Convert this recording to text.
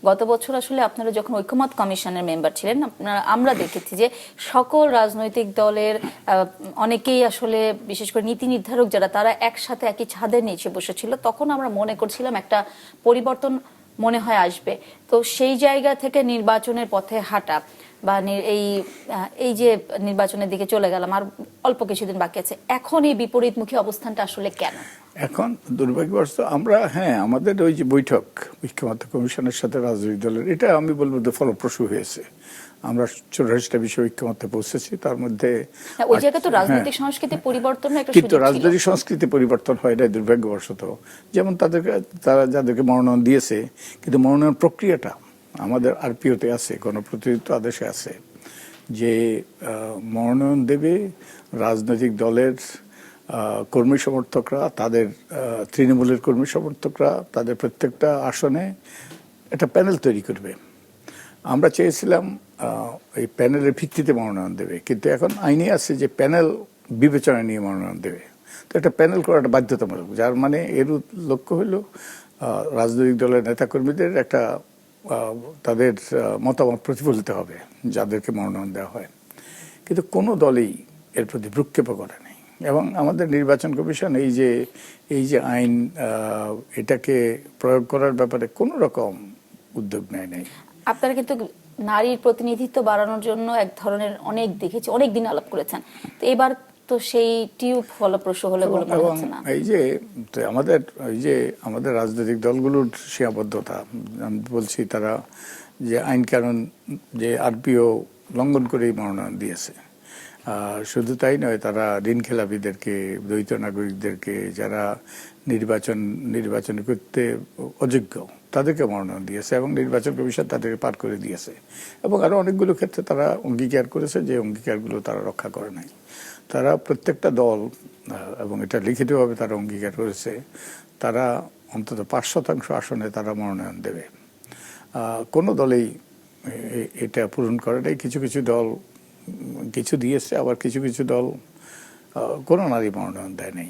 গত বছর আসলে আপনারা যখন ঐকমত্য কমিশনের মেম্বার ছিলেন, আমরা দেখেছি যে সকল রাজনৈতিক দলের অনেকেই আসলে, বিশেষ করে নীতি নির্ধারক যারা, তারা একসাথে একই ছাদের নিচে বসেছিল। তখন আমরা মনে করছিলাম একটা পরিবর্তন মনে হয় আসবে। তো সেই জায়গা থেকে নির্বাচনের পথে হাঁটা বা এই যে নির্বাচনের দিকে চলে গেলাম, আর অল্প কিছুদিন বাকি আছে, এখন এই বিপরীতমুখী অবস্থানটা আসলে কেন? এখন দুর্ভাগ্যবশত আমরা, আমাদের ওই যে বৈঠক ঐকমত্য কমিশনের সাথে রাজনৈতিক দলের, এটা আমি বলবো যে ফলপ্রসূ হয়েছে। আমরা 84টা বিষয়ে ঐকমত্যে পৌঁছেছি, তার মধ্যে ওই জায়গায় তো রাজনৈতিক সংস্কৃতি পরিবর্তনের একটা কিন্তু সুযোগ ছিল। রাজনৈতিক সংস্কৃতি পরিবর্তন হয় না দুর্ভাগ্যবশত। যেমন তারা যাদেরকে মনোনয়ন দিয়েছে, কিন্তু মনোনয়ন প্রক্রিয়াটা আমাদের আরপিওতে আছে, গণপ্রতিনিধিত্ব আদেশে আছে যে মনোনয়ন দেবে রাজনৈতিক দলের কর্মী সমর্থকরা, তাদের তৃণমূলের কর্মী সমর্থকরা তাদের প্রত্যেকটা আসনে একটা প্যানেল তৈরি করবে। আমরা চেয়েছিলাম এই প্যানেলের ভিত্তিতে মনোনয়ন দেবে, কিন্তু এখন আইনে আছে যে প্যানেল বিবেচনা নিয়ে মনোনয়ন দেবে। তো একটা প্যানেল করাটা বাধ্যতামূলক, যার মানে এর লক্ষ্য হলো রাজনৈতিক দলের নেতাকর্মীদের একটা তাদের মতামত প্রতিফলিত হবে যাদেরকে মনোনয়ন দেওয়া হয়। কিন্তু কোনো দলই এর প্রতি ভ্রুক্ষেপ করে নাই। এবং আমাদের নির্বাচন কমিশন এই যে আইন, এটাকে প্রয়োগ করার ব্যাপারে কোনো রকম উদ্যোগ নেয় নাই। আপনারা কিন্তু নারীর প্রতিনিধিত্ব বাড়ানোর জন্য এক ধরনের অনেক দেখেছি, অনেক দিন আলাপ করেছেন, তো এবার তো সেইটিও ফলপ্রসূ হলে বলে মনে হচ্ছে না। এই যে আমাদের রাজনৈতিক দলগুলোর সীমাবদ্ধতা, আমি বলছি, তারা যে আইন কানুন, যে আরপিও লঙ্ঘন করেই মনোনয়ন দিয়েছে। শুধু তাই নয়, তারা ঋণখেলাপিদেরকে, দ্বৈত নাগরিকদেরকে, যারা নির্বাচন করতে অযোগ্য, তাদেরকে মনোনয়ন দিয়েছে এবং নির্বাচন কমিশন তাদেরকে পার করে দিয়েছে। এবং আরো অনেকগুলো ক্ষেত্রে তারা অঙ্গীকার করেছে যে অঙ্গীকারগুলো তারা রক্ষা করে নাই। তারা প্রত্যেকটা দল, এবং এটা লিখিতভাবে তারা অঙ্গীকার করেছে, তারা অন্তত 5% আসনে তারা মনোনয়ন দেবে। কোনো দলেই এটা পূরণ করে নাই। কিছু কিছু দল কিছু দিয়েছে, আবার কিছু কিছু দল কোনো নারী মনোনয়ন দেয় নাই।